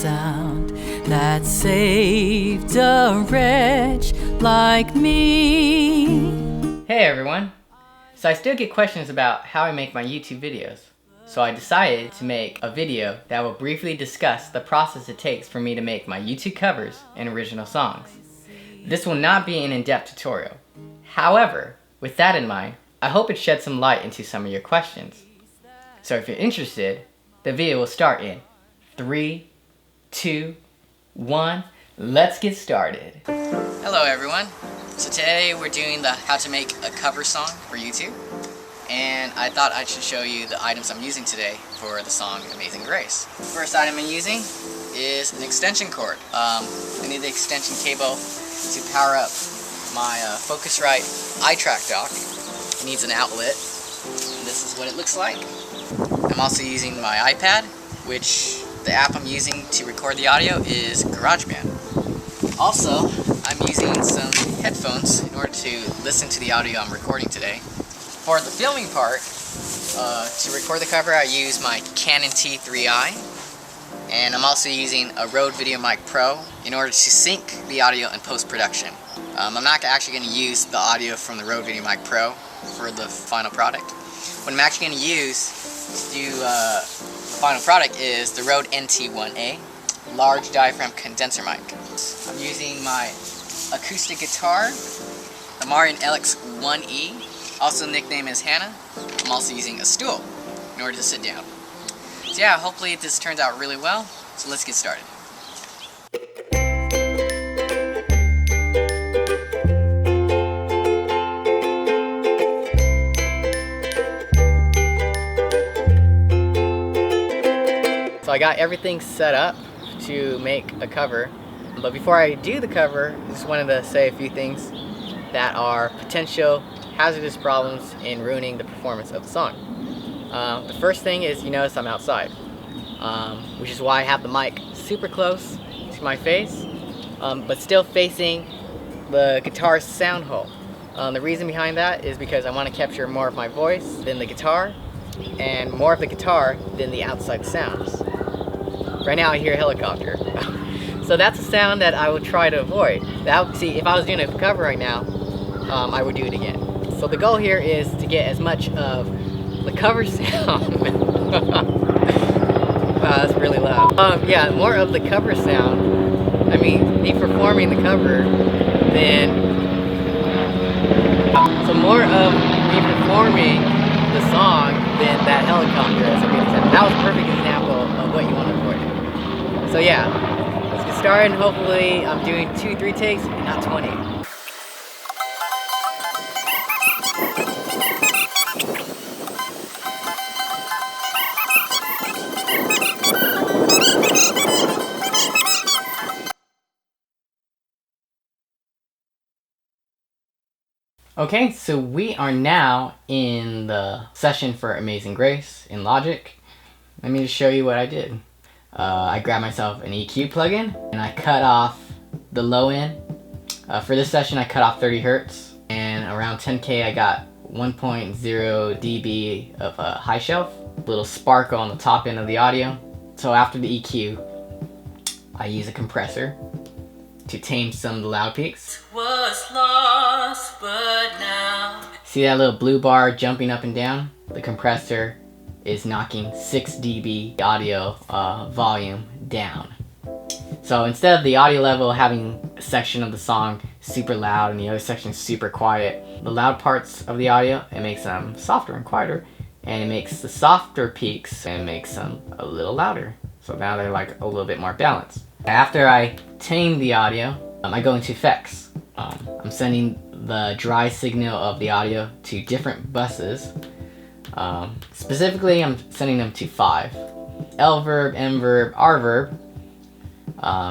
sound that saved a wretch like me. Hey everyone! So I still get questions about how I make my YouTube videos. So I decided to make a video that will briefly discuss the process it takes for me to make my YouTube covers and original songs. This will not be an in-depth tutorial. However, with that in mind, I hope it sheds some light into some of your questions. So if you're interested, the video will start in 3, 2, 1, let's get started. Hello everyone. So today we're doing the how to make a cover song for YouTube. And I thought I should show you the items I'm using today for the song Amazing Grace. First item I'm using is an extension cord. I need the extension cable to power up my Focusrite iTrack dock. It needs an outlet. And this is what it looks like. I'm also using my iPad, which the app I'm using to record the audio is GarageBand. Also, I'm using some headphones in order to listen to the audio I'm recording today. For the filming part, to record the cover, I use my Canon T3i, and I'm also using a Rode VideoMic Pro in order to sync the audio in post-production. I'm not actually going to use the audio from the Rode VideoMic Pro for the final product. What I'm actually going to use to do the final product is the Rode NT1A large diaphragm condenser mic. I'm using my acoustic guitar, the Marion LX1E, also nicknamed as Hannah. I'm also using a stool in order to sit down. So yeah, hopefully this turns out really well, so let's get started. So I got everything set up to make a cover, but before I do the cover, I just wanted to say a few things that are potential hazardous problems in ruining the performance of the song. The first thing is you notice I'm outside, which is why I have the mic super close to my face, but still facing the guitar's sound hole. The reason behind that is because I want to capture more of my voice than the guitar, and more of the guitar than the outside sounds. Right now I hear a helicopter. So that's a sound that I would try to avoid. See, if I was doing a cover right now, I would do it again. So the goal here is to get as much of the cover sound. Wow, that's really loud. Yeah, more of the cover sound. I mean, me performing the cover, then... So more of me performing the song than that helicopter as a good example. That was a perfect example of what you want to avoid. So yeah, let's get started. Hopefully I'm doing 2-3 takes and not 20. Okay, so we are now in the session for Amazing Grace in Logic. Let me just show you what I did. I grabbed myself an EQ plugin and I cut off the low end. For this session I cut off 30 Hertz, and around 10K I got 1.0 dB of a high shelf, a little sparkle on the top end of the audio. So after the EQ, I use a compressor to tame some of the loud peaks. Was lost, but now. See that little blue bar jumping up and down? The compressor is knocking 6 dB audio volume down. So instead of the audio level having a section of the song super loud and the other section super quiet, the loud parts of the audio, it makes them softer and quieter, and it makes the softer peaks and makes them a little louder. So now they're like a little bit more balanced. After I tame the audio, I go into effects. I'm sending the dry signal of the audio to different buses. Specifically, I'm sending them to 5. L verb, M verb, R verb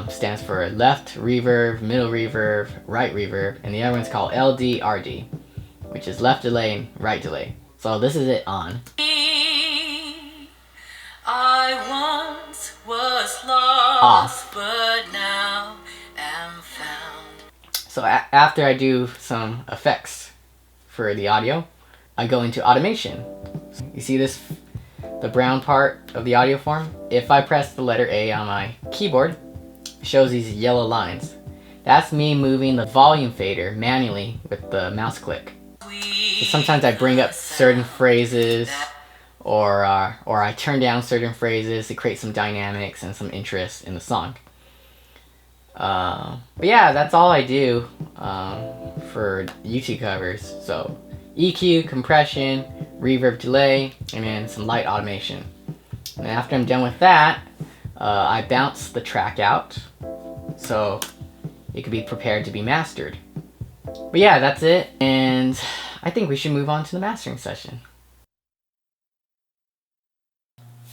stands for left reverb, middle reverb, right reverb, and the other one's called LD, RD, which is left delay and right delay. So this is it on. I once was lost, but now am found. So after I do some effects for the audio, I go into automation. You see this the brown part of the audio form, if I press the letter A on my keyboard, it shows these yellow lines. That's me moving the volume fader manually with the mouse click. So sometimes I bring up certain phrases, or I turn down certain phrases to create some dynamics and some interest in the song. But yeah, that's all I do for YouTube covers. So EQ, compression, reverb, delay, and then some light automation. And after I'm done with that, I bounce the track out so it could be prepared to be mastered. But yeah, that's it, and I think we should move on to the mastering session.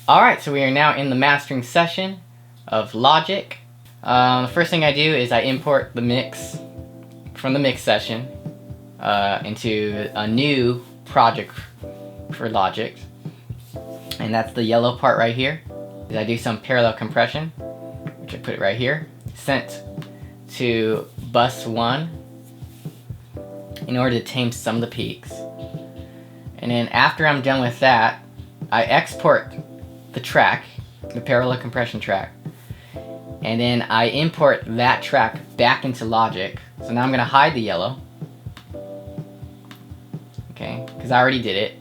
Alright, so we are now in the mastering session of Logic. The first thing I do is I import the mix from the mix session into a new project for Logic. And that's the yellow part right here. I do some parallel compression, which I put it right here, sent to bus 1 in order to tame some of the peaks. And then after I'm done with that, I export the track, the parallel compression track, and then I import that track back into Logic. So now I'm going to hide the yellow, okay, because I already did it.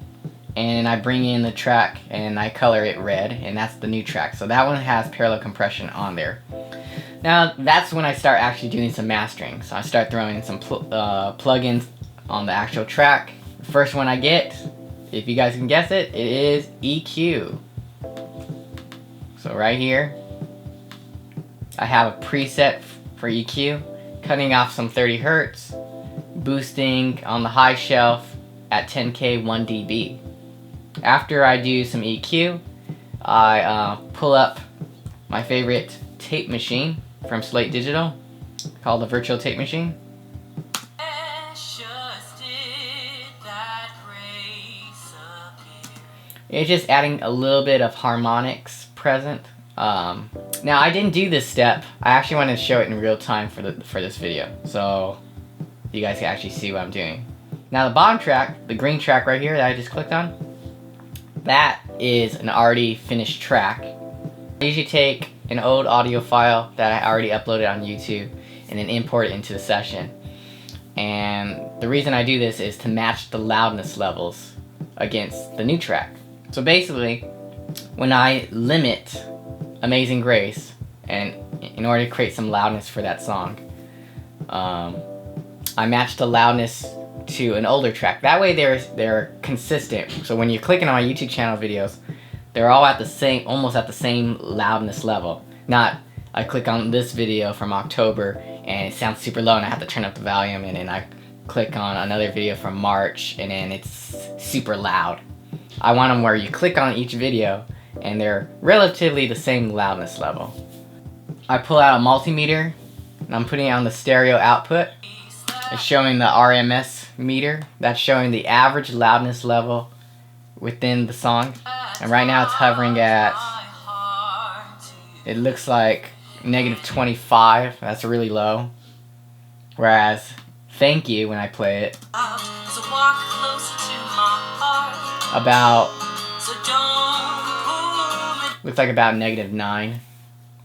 And I bring in the track and I color it red, and that's the new track. So that one has parallel compression on there. Now that's when I start actually doing some mastering. So I start throwing some plugins on the actual track. The first one I get, if you guys can guess it, it is EQ. So right here, I have a preset for EQ, cutting off some 30 Hertz, boosting on the high shelf at 10K 1 dB. After I do some EQ, I pull up my favorite tape machine from Slate Digital called the Virtual Tape Machine. It's just adding a little bit of harmonics present. Now I didn't do this step. I actually wanted to show it in real time for this video, so you guys can actually see what I'm doing. Now the bottom track, the green track right here that I just clicked on, that is an already finished track. I usually take an old audio file that I already uploaded on YouTube and then import it into the session. And the reason I do this is to match the loudness levels against the new track. So basically, when I limit Amazing Grace, and in order to create some loudness for that song, I match the loudness to an older track. That way they're consistent. So when you're clicking on my YouTube channel videos, they're all at the same, almost at the same loudness level. Not, I click on this video from October and it sounds super low and I have to turn up the volume, and then I click on another video from March and then it's super loud. I want them where you click on each video and they're relatively the same loudness level. I pull out a multimeter and I'm putting it on the stereo output. It's showing the RMS meter. That's showing the average loudness level within the song. And right now it's hovering at, it looks like -25. That's really low. Whereas Thank You, when I play it, about, looks like about -9.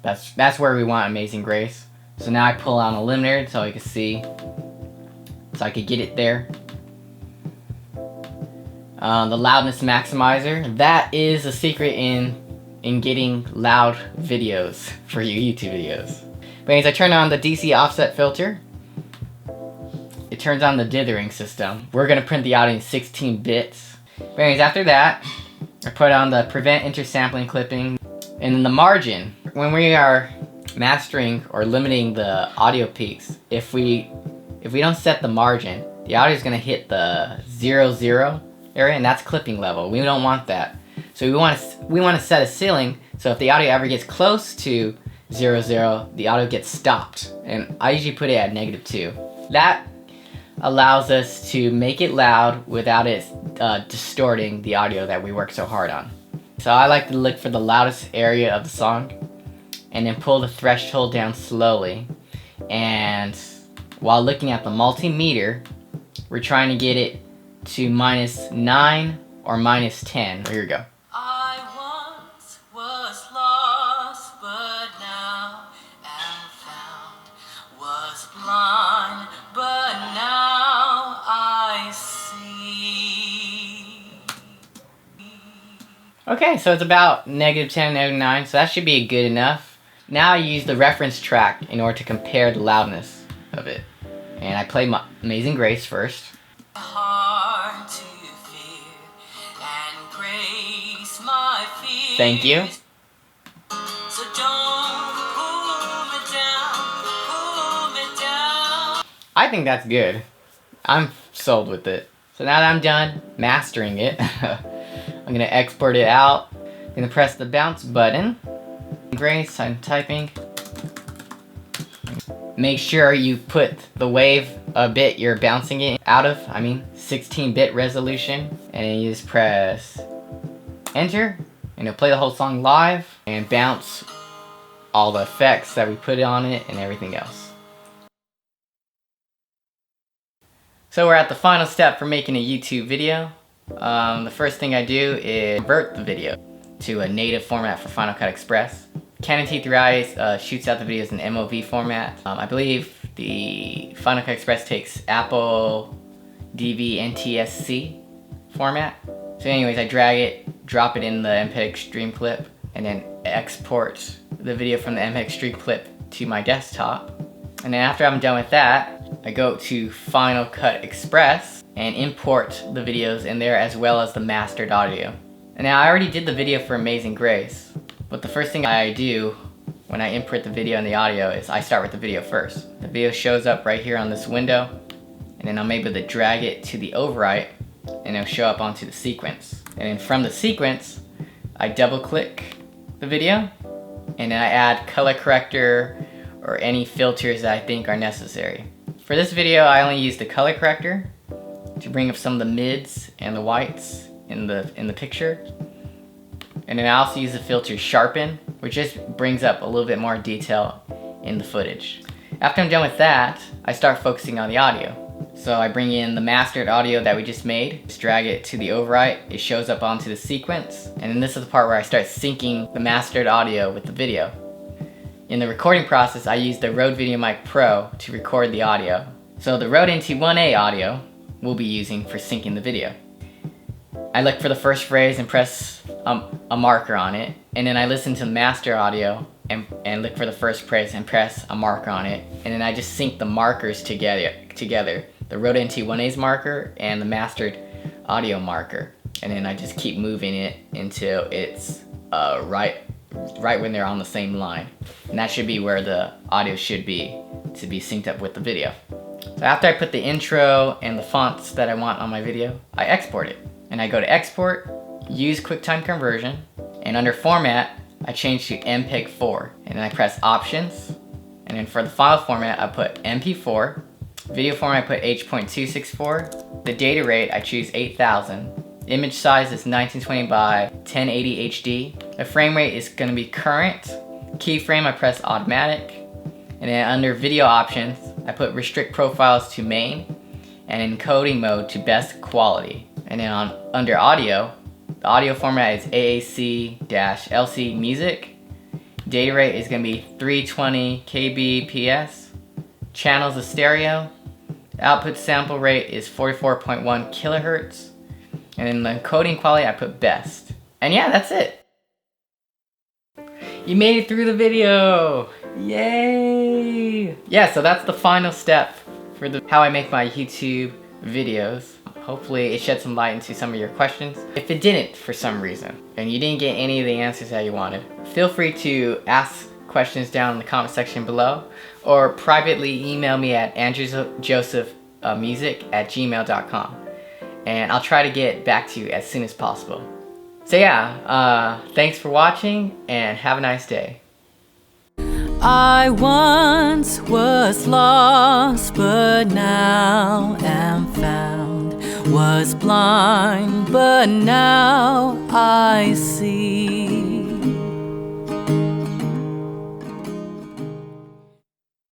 That's where we want Amazing Grace. So now I pull out a limiter so you can see, so I could get it there. The loudness maximizer, that is a secret in getting loud videos for your YouTube videos. But anyways, I turn on the DC offset filter. It turns on the dithering system. We're gonna print the audio in 16 bits. But anyways, after that, I put on the prevent intersampling clipping, and then the margin. When we are mastering or limiting the audio peaks, if we don't set the margin, the audio is gonna hit the 0, area, and that's clipping level. We don't want that. So we want to set a ceiling, so if the audio ever gets close to 0, the audio gets stopped. And I usually put it at -2. That allows us to make it loud without it distorting the audio that we work so hard on. So I like to look for the loudest area of the song and then pull the threshold down slowly. And while looking at the multimeter, we're trying to get it to -9 or -10. Here we go. Okay, so it's about -10, -9, so that should be good enough. Now I use the reference track in order to compare the loudness of it. And I play my Amazing Grace first. Hard to fear and grace my fears. Thank you. So don't pull me down. I think that's good. I'm sold with it. So now that I'm done mastering it, I'm gonna export it out. I'm gonna press the bounce button. Grace, I'm typing. Make sure you put the wave a bit you're bouncing it out of, 16-bit resolution. And you just press enter, and it'll play the whole song live and bounce all the effects that we put on it and everything else. So we're at the final step for making a YouTube video. The first thing I do is convert the video to a native format for Final Cut Express. Canon T3i shoots out the videos in MOV format. I believe the Final Cut Express takes Apple DV NTSC format. So anyways, I drag it, drop it in the MPEG Stream clip, and then export the video from the MPEG Stream clip to my desktop. And then after I'm done with that, I go to Final Cut Express and import the videos in there as well as the mastered audio. And now I already did the video for Amazing Grace, but the first thing I do when I import the video and the audio is I start with the video first. The video shows up right here on this window, and then I'm able to drag it to the overwrite, and it'll show up onto the sequence. And then from the sequence, I double click the video, and then I add color corrector or any filters that I think are necessary. For this video, I only used the color corrector to bring up some of the mids and the whites in the picture. And then I also use the filter sharpen, which just brings up a little bit more detail in the footage. After I'm done with that, I start focusing on the audio. So I bring in the mastered audio that we just made, just drag it to the overwrite, it shows up onto the sequence, and then this is the part where I start syncing the mastered audio with the video. In the recording process, I use the Rode VideoMic Pro to record the audio. So the Rode NT1A audio we'll be using for syncing the video. I look for the first phrase and press a marker on it, and then I listen to the master audio and look for the first phrase and press a marker on it, and then I just sync the markers together. The Rode NT1A's marker and the mastered audio marker, and then I just keep moving it until it's right when they're on the same line. And that should be where the audio should be to be synced up with the video. So after I put the intro and the fonts that I want on my video, I export it. And I go to export, use QuickTime Conversion, and under format, I change to MPEG-4. And then I press options, and then for the file format, I put MP4. Video format, I put H.264. The data rate, I choose 8000. Image size is 1920 by 1080 HD. The frame rate is going to be current. Keyframe, I press automatic. And then under video options, I put restrict profiles to main and encoding mode to best quality. And then under audio, the audio format is AAC-LC music. Data rate is going to be 320 kbps. Channels is stereo. Output sample rate is 44.1 kilohertz. And in the encoding quality, I put best. And yeah, that's it. You made it through the video! Yay! Yeah, so that's the final step for how I make my YouTube videos. Hopefully it shed some light into some of your questions. If it didn't for some reason, and you didn't get any of the answers that you wanted, feel free to ask questions down in the comment section below, or privately email me at andrewjosephmusic@gmail.com. And I'll try to get back to you as soon as possible. So yeah, thanks for watching and have a nice day. I once was lost, but now am found. Was blind, but now I see.